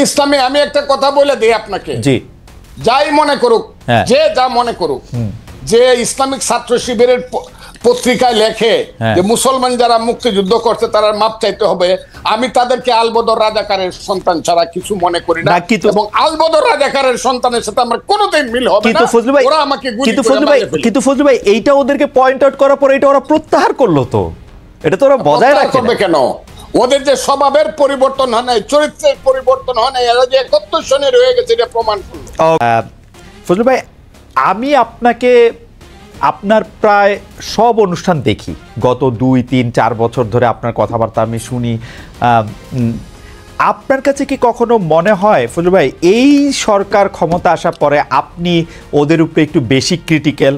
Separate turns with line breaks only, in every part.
ইসলামে আমি একটা কথা বলে দিই আপনাকে,
জি,
যাই মনে করুক, যে যা মনে করুক, যে ইসলামিক ছাত্র শিবিরের পত্রিকায় লেখে যে মুসলমান যারা মুক্তিযুদ্ধ করছে তারা মাপ চাইতে হবে, আমি তাদেরকে আলবদর রাজাকারের সন্তান ছাড়া কিছু মনে করি না, এবং আলবদর রাজাকারের সন্তানের সাথে আমার কোনোদিন মিল হবে না। ওরা আমাকে
কিন্তু ফজলু ভাই এইটা ওদেরকে পয়েন্ট আউট করার পর এটা ওরা প্রত্যাহার করলো, তো এটা তো ওরা বজায় রাখবে কেন?
ওদের যে স্বভাবের পরিবর্তন হয় নাই, চরিত্রের পরিবর্তন হয় নাই, এরা যে 71 সনে রয়ে গেছে এটা প্রমাণ করলো।
ফজলু ভাই, আমি আপনাকে আপনার প্রায় সব অনুষ্ঠান দেখি, গত 2, 3, 4 বছর ধরে আপনার কথাবার্তা আমি শুনি। আপনার কাছে কি কখনো মনে হয় ফজলু ভাই এই সরকার ক্ষমতা আসার পরে আপনি ওদের উপরে একটু বেশি ক্রিটিক্যাল?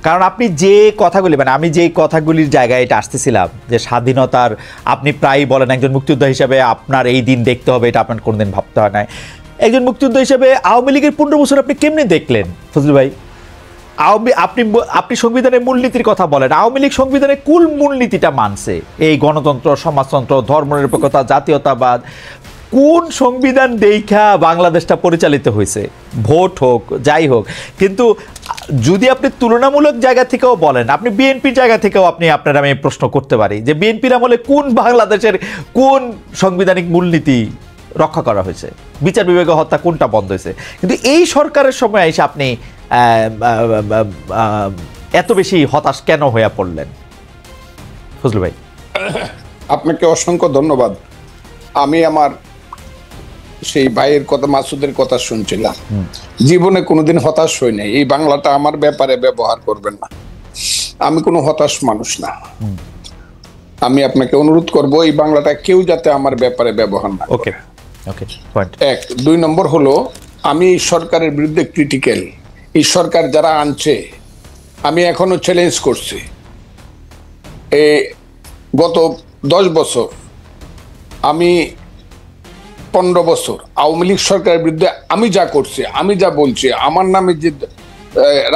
কারণ আপনি যে কথাগুলি, মানে আমি যে কথাগুলির জায়গায় এটা আসতেছিলাম, যে স্বাধীনতার আপনি প্রায়ই বলেন একজন মুক্তিযোদ্ধা হিসাবে আপনার এই দিন দেখতে হবে, এটা আপনার কোনোদিন ভাবতে হয় না। একজন মুক্তিযোদ্ধা হিসেবে আওয়ামী লীগের 15 বছর আপনি কেমনি দেখলেন ফজলু ভাই? আপনি সংবিধানের মূলনীতির কথা বলেন, আওয়ামী লীগ সংবিধানের কুল মূলনীতিটা মানছে, এই গণতন্ত্র, সমাজতন্ত্র, ধর্মনিরপেক্ষতা, জাতীয়তাবাদ। কোন সংবিধান দেখা বাংলাদেশটা পরিচালিত হয়েছে? ভোট হোক, যাই হোক। কিন্তু যদি আপনি তুলনামূলক জায়গা থেকেও বলেন, আপনি বিএনপির জায়গা থেকেও আপনার আমি প্রশ্ন করতে পারি যে বিএনপির আমলে কোন বাংলাদেশের কোন সাংবিধানিক মূলনীতি রক্ষা করা হয়েছে, বিচার বিভাগীয় হত্যা কোনটা বন্ধ হয়েছে? কিন্তু এই সরকারের সময় এসে আপনি এত বেশি হতাশ কেন হয়ে পড়লেন ফজলু ভাই?
আপনাকে অসংখ্য ধন্যবাদ। আমি আমার সেই ভাইয়ের কথা, মাসুদের কথা শুনছিলাম। জীবনে কোনোদিন হতাশ হই নাই। এই বাংলাটা আমার ব্যাপারে ব্যবহার করবেন না, আমি কোনো হতাশ মানুষ না। আমি আপনাকে অনুরোধ করব এই বাংলাটা কেউ যাতে আমার ব্যাপারে ব্যবহার না করে। এক, 2 নম্বর হলো আমি এই সরকারের বিরুদ্ধে ক্রিটিক্যাল। এই সরকার যারা আনছে আমি এখনো চ্যালেঞ্জ করছি। গত 10 বছর, আমি 15 বছর আওয়ামী লীগ সরকারের বিরুদ্ধে আমি যা করছি, আমি যা বলছি, আমার নামে যে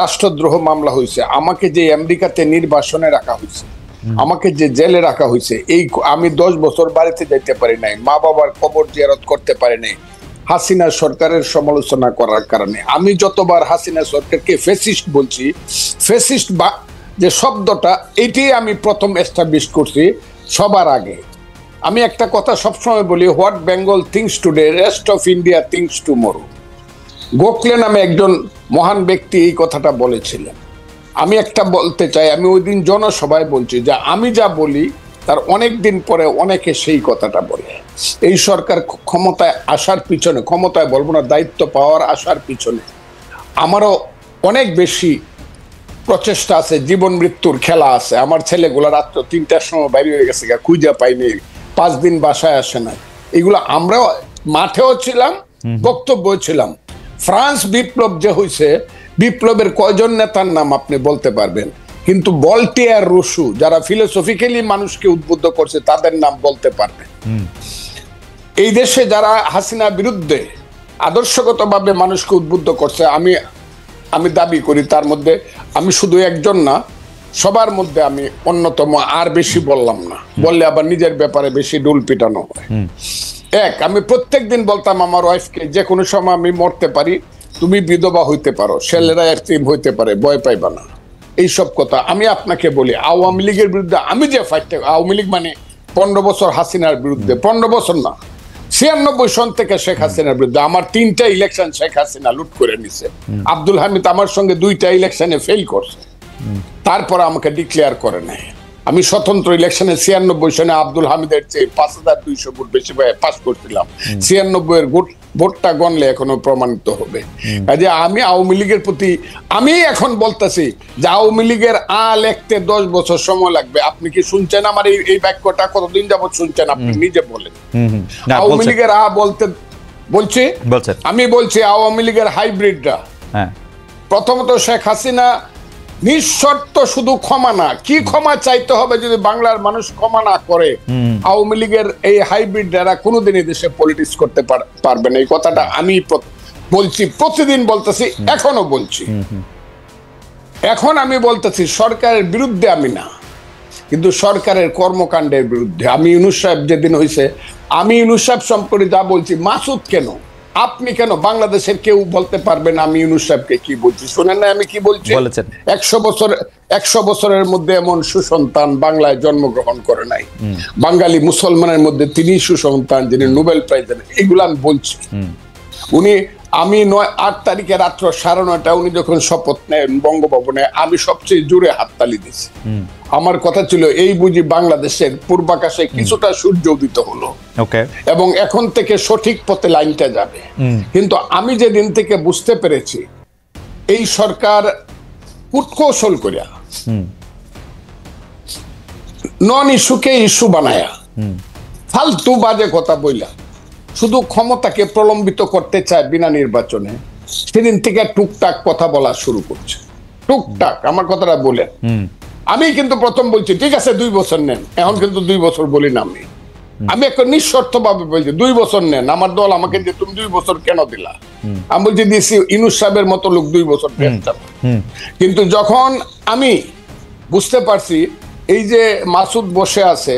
রাষ্ট্রদ্রোহ মামলা হয়েছে, আমাকে যে আমেরিকাতে নির্বাসনে রাখা হয়েছে, আমাকে যে জেলে রাখা হয়েছে, এই আমি 10 বছর বাড়িতে যাইতে পারি নাই, মা বাবার কবর জিয়ারত করতে পারি নাই হাসিনা সরকারের সমালোচনা করার কারণে। আমি যতবার হাসিনা সরকারকে ফ্যাসিস্ট বলছি, ফ্যাসিস্ট বা যে শব্দটা, এটি আমি প্রথম এস্টাবলিশ করছি সবার আগে। আমি একটা কথা সবসময় বলি, what Bengal things today, rest of India things tomorrow. Gokhale নামে একজন মহান ব্যক্তি এই কথাটা বলেছিলেন। আমি একটা বলতে চাই, আমি ওই দিন জনসভায় বলছি যে আমি যা বলি তার অনেক দিন পরে অনেকে সেই কথাটা বলে। এই সরকার ক্ষমতায় আসার পিছনে, ক্ষমতায় বলবো না, দায়িত্ব পাওয়ার আসার পিছনে আমারও অনেক বেশি প্রচেষ্টা আছে, জীবন মৃত্যুর খেলা আছে। আমার ছেলেগুলো রাত্র 3টার সময় বাইরে হয়ে গেছে, খুঁজে পাইনি, 5 দিন বাসায় আসে না। এগুলো আমরাও মাঠেও ছিলাম, বক্তব্য ছিলাম। ফ্রান্স বিপ্লব যে হয়েছে, বিপ্লবের কয়জন নেতার নাম আপনি বলতে পারবেন? কিন্তু ভলটেয়ার, রুসো, যারা ফিলোসফিক্যালি মানুষকে উদ্বুদ্ধ করছে, তাদের নাম বলতে পারবেন। এই দেশে যারা হাসিনা বিরুদ্ধে আদর্শগতভাবে মানুষকে উদ্বুদ্ধ করছে, আমি দাবি করি তার মধ্যে আমি শুধু একজন না, সবার মধ্যে আমি অন্যতম। আর বেশি বললাম না, বললে আবার নিজের ব্যাপারে বেশি ডুল পিটানো হয়। এক, আমি প্রত্যেকদিন বলতাম আমার ওয়াইফকে, যে কোনো সময় আমি মরতে পারি, তুমি বিধবা হইতে পারো, ছেলেরা এতিম হইতে পারে, ভয় পাইবা না। এইসব কথা আমি আপনাকে বলি। আওয়ামী লীগের বিরুদ্ধে আমি যে ফাইটটা, আওয়ামী লীগ মানে 15 বছর হাসিনার বিরুদ্ধে, 15 বছর না, 96 সন থেকে শেখ হাসিনার বিরুদ্ধে। আমার 3টা ইলেকশন শেখ হাসিনা লুট করে নিছে। আব্দুল হামিদ আমার সঙ্গে 2টা ইলেকশনে ফেল করছে, তারপর আমাকে ডিক্লেয়ার করে নেয়। আমি স্বতন্ত্র ইলেকশনে 96 সনে আব্দুল হামিদের চেয়ে 5200 ভোট বেশি পাস করছিলাম। 96 এর ভোটটা গণলে এখনো প্রমাণিত হবে। কাজে আমি আওয়ামী লীগের প্রতি, আমি এখন বলতেছি যে আওয়ামী লীগের লিখতে 10 বছর সময় লাগবে। আপনি কি শুনছেন আমার এই বাক্যটা? কতদিন যাবত শুনছেন? আপনি নিজে বলেন। আওয়ামী লীগের বলছি, আমি বলছি আওয়ামী লীগের হাইব্রিডরা। প্রথমত শেখ হাসিনা নিঃশর্ত শুধু ক্ষমা না, কি ক্ষমা চাইতে হবে যদি বাংলার মানুষ ক্ষমা না করে? আওয়ামী লীগের এই হাইব্রিড যারা কোনোদিন এই দেশে পলিটিক্স করতে পারবে না। এই কথাটা আমি বলছি, প্রতিদিন বলতেছি, এখনো বলছি। এখন আমি বলতেছি সরকারের বিরুদ্ধে আমি না, কিন্তু সরকারের কর্মকাণ্ডের বিরুদ্ধে। আমি ইউনূস সাহেব যেদিন হয়েছে, আমি ইউনূস সাহেব সম্পর্কে যা বলছি, মাসুদ কেন, আপনি কেন, বাংলাদেশের কেউ বলতে পারবে না আমি ইউনূস সাহেবকে কি বলছি? শোনেন না আমি কি বলছি? 100 বছরের মধ্যে এমন সুসন্তান বাংলায় জন্মগ্রহণ করে নাই। বাঙালি মুসলমানের মধ্যে তিনি সুসন্তান যিনি নোবেল প্রাইজ দেন, এগুলো আমি বলছি। উনি, আমি 8 তারিখে রাত্র 9:30 উনি যখন শপথ নেন বঙ্গভবনে, আমি সবচেয়ে জোরে হাততালি দিয়েছি। আমার কথা ছিল এই বুঝি বাংলাদেশের পূর্বাকাশে কিছুটা সূর্য উদিত হলো এবং এখন থেকে সঠিক পথে লাইনটা যাবে। কিন্তু আমি যেদিন থেকে বুঝতে পেরেছি এই সরকার কূটকৌশল করিয়া নন ইস্যুকে ইস্যু বানায়া ফালতু বাজে কথা বইলা শুধু ক্ষমতাকে প্রলম্বিত করতে চায় বিনা নির্বাচনে, সেদিন থেকে টুকটাক কথা বলা শুরু করছে। টুকটাক আমার কথাটা বলেন। আমি কিন্তু প্রথম বলছি ঠিক আছে 2 বছর নেন, এখন কিন্তু 2 বছর বলি না। আমি একটা নিঃশর্ত ভাবে বলছি 2 বছর নেন। আমার দল আমাকে যে তুমি 2 বছর কেন দিলা, আমি বলছি দিছি ইউনূস সাহেবের মতো লোক 2 বছর দেন। কিন্তু যখন আমি বুঝতে পারছি এই যে মাসুদ বসে আছে,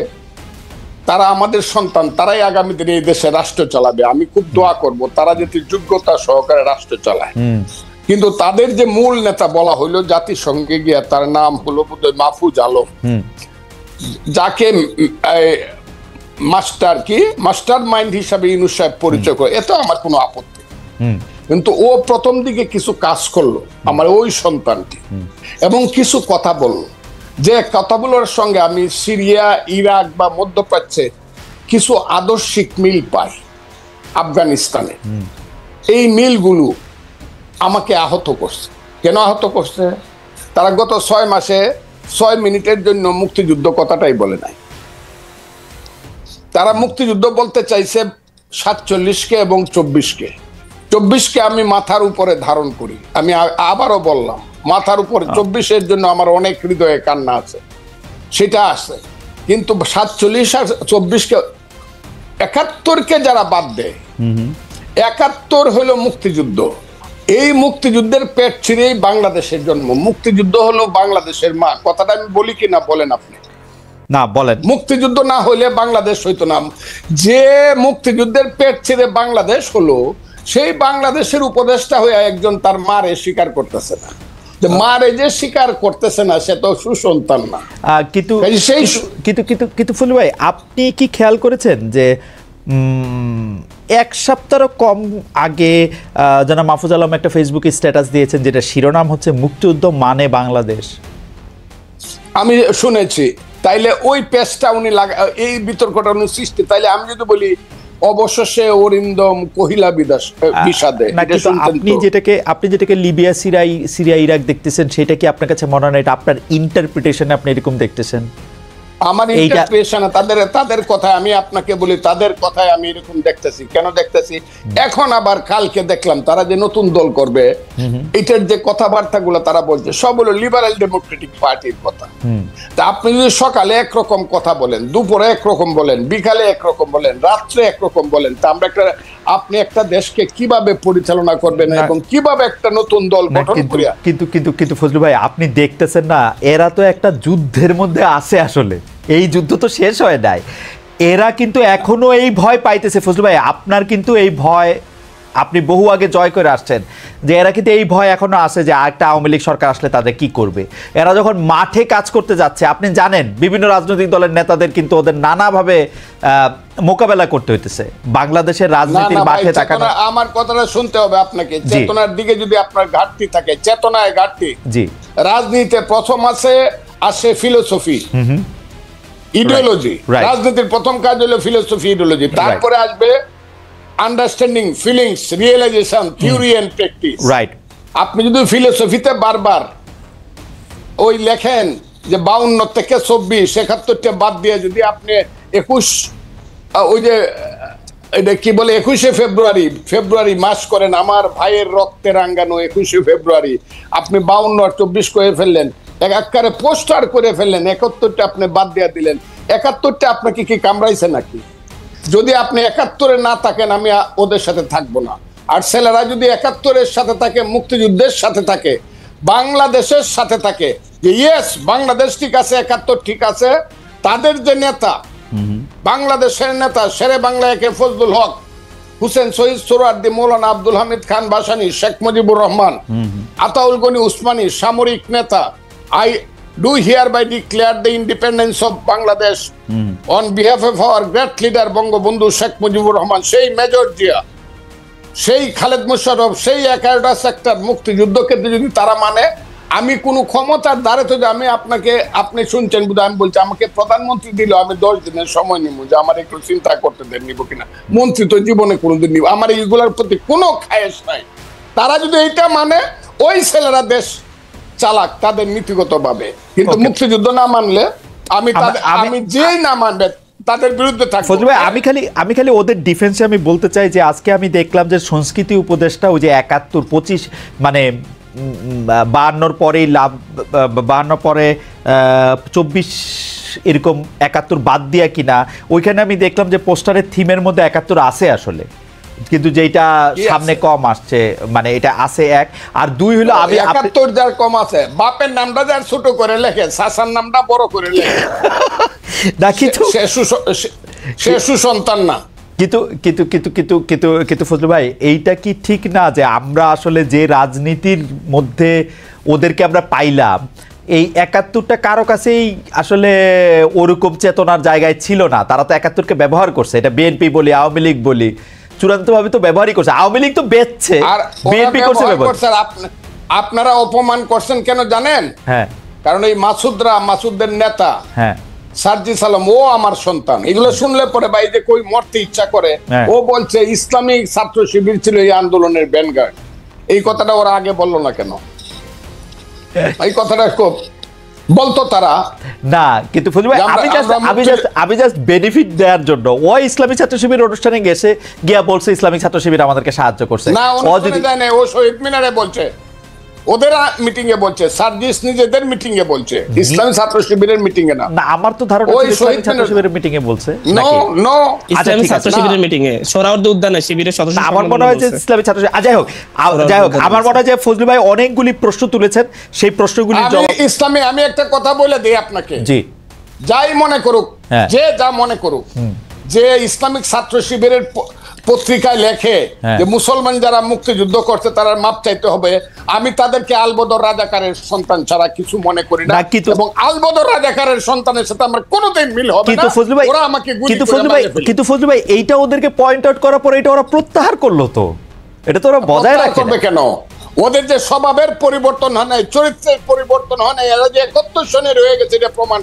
তারা আমাদের সন্তান, তারাই আগামী দিনে এই দেশে রাষ্ট্র চালাবে। আমি খুব দোয়া করব তারা যাতে যোগ্যতা সহকারে রাষ্ট্র চালায়। কিন্তু তাদের যে মূল নেতা বলা হইলো জাতিসংঘে গিয়া, তার নাম হলো বোধহয় মাহফুজ আলম, যাকে মাস্টার মাইন্ড হিসাবে ইউনূস সাহেব পরিচয় করে, এতে আমার কোনো আপত্তি। কিন্তু ও প্রথম দিকে কিছু কাজ করলো আমার ওই সন্তানটি, এবং কিছু কথা বললো যে কথাগুলোর সঙ্গে আমি সিরিয়া, ইরাক বা মধ্যপ্রাচ্যে কিছু আদর্শিক মিল পাই। আফগানিস্তানে এই মিলগুলো আমাকে আহত করছে। কেন আহত করছে? তারা গত 6 মাসে 6 মিনিটের জন্য মুক্তিযুদ্ধ কথাটাই বলে নাই। তারা মুক্তিযুদ্ধ বলতে চাইছে 47-কে এবং 24-কে। 24-কে আমি মাথার উপরে ধারণ করি। আমি আবারও বললাম, মাথার উপরে 24-এর জন্য আমার অনেক হৃদয়ে কান্না আছে, সেটা আছে। কিন্তু 47 আর 24-কে, 71-কে যারা বাদ দেয়, 71 হলো মুক্তিযুদ্ধ। এই মুক্তিযুদ্ধের পেট ছিঁড়েই বাংলাদেশের জন্ম। মুক্তিযুদ্ধ হলো বাংলাদেশের মা। কথাটা আমি বলি কিনা বলেন আপনি?
না বলেন।
মুক্তিযুদ্ধ না হইলে বাংলাদেশ হইতো না। যে মুক্তিযুদ্ধের পেট ছিঁড়ে বাংলাদেশ হলো, সেই বাংলাদেশের উপদেষ্টা হয়ে একজন তার মারে স্বীকার করতেছে না। মারে যে স্বীকার করতেছে না, সে তো সুসন্তান না।
কিন্তু ফুলু ভাই, আপনি কি খেয়াল করেছেন যে 1 সপ্তাহ কম আগে জনাব মাহফুজ আলম একটা ফেসবুকে স্ট্যাটাস দিয়েছেন, যেটা শিরোনাম হচ্ছে মুক্তিযুদ্ধ মানে বাংলাদেশ।
আমি শুনেছি। তাইলে ওই পেজটা উনি এই বিতর্কটা উনি সৃষ্টি, তাইলে আমি যদি বলি অবশেষে অরিন্দম কহিলা বিষাদে,
আপনি যেটাকে লিবিয়া, সিরিয়া, ইরাক দেখতেছেন, সেটা কি আপনার কাছে মনে হয় এটা আপনার ইন্টারপ্রিটেশনে আপনি এরকম দেখতেছেন?
আমার ইন্টারপ্রিটেশনে তাদের কথায় আমি আপনাকে বলি, তাদের কথায় আমি এরকম দেখতেছি। কেন দেখতেছি? এখন আবার কালকে দেখলাম তারা যে নতুন দল করবে, এটার যে কথাবার্তাগুলো তারা বলছে সব হলো লিবারেল ডেমোক্রেটিক পার্টির কথা। তা আপনি যদি সকালে একরকম কথা বলেন, দুপুরে একরকম বলেন, বিকালে একরকম বলেন, রাত্রে একরকম বলেন, তা আমরা আপনি একটা দেশকে কিভাবে পরিচালনা করবেন এবং কিভাবে একটা নতুন দল গঠন করিয়া?
কিন্তু ফজলু ভাই, আপনি দেখতেছেন না, এরা তো একটা যুদ্ধের মধ্যে আছে। আসলে এই যুদ্ধ তো শেষ হয় নাই, এরা কিন্তু এখনো এই ভয় পাইতেছে। ফজলু ভাই, আপনার কিন্তু এই ভয় আপনি বহু আগে জয় করে আসছেন, যে এরা কিন্তু এই ভয় এখনো আছে যে একটা আওয়ামী লীগ সরকার আসলে তাদের কি করবে। এরা যখন মাঠে কাজ করতে যাচ্ছে, আপনি জানেন বিভিন্ন রাজনৈতিক দলের নেতাদের কিন্তু ওদের নানাভাবে মোকাবেলা করতে হইতেছে। বাংলাদেশের রাজনীতির মাঠে তাকানো,
আমার কথাটা শুনতে হবে আপনাকে। চেতনার দিকে যদি আপনার ঘাটতি থাকে, চেতনায় ঘাটতি। জি, রাজনীতিতে প্রথম আসে ফিলোসফি, ইডিওলজি। রাজনীতির প্রথম কাজ হলো ফিলোসফি, ইডিওলজি। তারপরে আসবে understanding, feelings, realisation, theory and practice. Right. আপনি যদি ফিলোসফিতে বারবার ওই লেখেন যে 52 থেকে 24, 71টা বাদ দিয়ে যদি আপনি 21, ওই যে এটা কি বলে 21শে ফেব্রুয়ারি মাস করেন, আমার ভাইয়ের রক্তে রাঙ্গানো 21শে ফেব্রুয়ারি, আপনি 52 আর 24 করে ফেললেন, একাকারে পোস্টার করে ফেললেন, 71টা আপনি বাদ দিয়ে দিলেন। 71টা আপনাকে কি কামড়াইছে নাকি? যদি আপনি 71-এ না থাকেন, আমি ওদের সাথে থাকবো না। আর ছেলেরা যদি 71-এর সাথে থাকে, মুক্তিযুদ্ধের সাথে থাকে, বাংলাদেশের সাথে থাকে, যে ইয়েস বাংলাদেশ ঠিক আছে, 71 ঠিক আছে, তাদের যে নেতা, বাংলাদেশের নেতা শেরে বাংলা একে ফজলুল হক, হুসেন শহীদ সোহরাওয়ার্দী, মৌলানা আব্দুল হামিদ খান ভাসানী, শেখ মুজিবুর রহমান, আতাউল গনি উসমানী, সামরিক নেতা, I do hereby declare the independence of Bangladesh on behalf of our great leader Bangabandhu Sheikh Mujibur Rahman, সেই মেজর জিয়া, সেই খালেদ মোশাররফ, সেই 11টা সেক্টর মুক্তিযুদ্ধকে যদি তারা মানে, আমি কোনো ক্ষমতার দ্বারে তো আমি আপনাকে, আপনি শুনছেন বুঝে আমি বলছি, আমাকে প্রধানমন্ত্রী দিল, আমি 10 দিনের সময় নিব যে আমার একটু চিন্তা করতে দেন নিব কিনা। মন্ত্রী তো জীবনে কোনোদিন নিব, আমার এইগুলোর প্রতি কোনো খায়েশ নাই। তারা যদি এইটা মানে, ওই ছেলেরা দেশ চালাক তাদের নীতিগত ভাবে, কিন্তু মুক্তিযুদ্ধ না মানলে আমি যেই না মানবে তাদের বিরুদ্ধে থাকবো।
ফজলুল ভাই, আমি খালি ওদের ডিফেন্সে আমি বলতে চাই যে আজকে আমি দেখলাম যে সংস্কৃতি উপদেষ্টা ওই যে 71 25 মানে 52 পরেই 52 পরে 24 এরকম 71 বাদ দিয়া কিনা, ওইখানে আমি দেখলাম যে পোস্টারের থিমের মধ্যে 71 আছে আসলে, কিন্তু যেটা সামনে কম আসছে, মানে এটা আছে 1 আর 2 হলো আমি
71 যার কম আছে, বাপের নামটা যার ছোট করে লেখে, শাসার নামটা বড় করে লেখে
না, কিন্তু
সে সুসন্তান না।
কিন্তু ফজলুল ভাই, এইটা কি ঠিক না যে আমরা আসলে যে রাজনীতির মধ্যে ওদেরকে আমরা পাইলাম, এই 71টা কারো কাছেই আসলে ওরকম চেতনার জায়গায় ছিল না, তারা তো 71কে ব্যবহার করছে, এটা বিএনপি বলি আওয়ামী লীগ বলি চূড়ান্তভাবে তো ব্যবহারই করছে, আওয়ামী লীগ তো বেচছে, বিএনপি করছে ব্যবহার।
আপনারা অপমান করছেন কেন জানেন?
হ্যাঁ,
কারণ এই মাসুদের নেতা,
হ্যাঁ,
সার্জিস আলম, ও আমার সন্তান, এগুলো শুনলে পরে ভাই যে কই মরতে ইচ্ছা করে। ও বলছে ইসলামিক ছাত্র শিবির ছিল এই আন্দোলনের ব্যানগার্ড। এই কথাটা ওরা আগে বললো না কেন? এই কথাটা বলতো তারা
না। কিন্তু ফজলুল ভাই, আমি জাস্ট বেনিফিট দেওয়ার জন্য ও ইসলামিক ছাত্র শিবির অনুষ্ঠানে গিয়া বলছে ইসলামিক ছাত্র শিবির আমাদেরকে সাহায্য করছে
না, ও শহীদ মিনারে বলছে, ওদের মিটিং এ বলছে, সার্জিস নিজেদের মিটিং এ বলছে, ইসলামী ছাত্র শিবিরের মিটিং এ না।
আমার তো ধারণা ওই ইসলামী ছাত্র শিবিরের মিটিং এ বলছে।
নো ইসলামী ছাত্র শিবিরের মিটিং এ সোহরাওয়ার্দী উদ্যানে শিবিরের সদস্য,
আমার মনে হয় যে ইসলামী ছাত্র, যাই হোক আমার মনে হয় যে ফজলুল ভাই অনেকগুলি প্রশ্ন তুলেছেন, সেই প্রশ্নগুলির জবাব
আমি একটা কথা বলে দিই আপনাকে,
জি,
যাই মনে করুক, যে যা মনে করুক, যে ইসলামিক ছাত্র শিবিরের পত্রিকায় লেখে যে মুসলমান যারা মুক্তিযুদ্ধ করছে তারা মাপ চাইতে হবে, আমি তাদেরকে আলবদর রাজাকারের সন্তান ছাড়া কিছু মনে করি না, এবং আলবদর রাজাকারের সন্তানের সাথে আমার কোনোদিন মিল হবে না। ওরা আমাকে
কিন্তু ফজলুল ভাই এইটা ওদেরকে পয়েন্ট আউট করার পর এটা ওরা প্রত্যাহার করলো, তো এটা তো ওরা বজায় রাখবে কেন?
ওদের যে স্বভাবের পরিবর্তন হয় নাই, চরিত্রের পরিবর্তন হয় নাই, এরা যে 71 সনে রয়ে গেছে এটা প্রমাণ।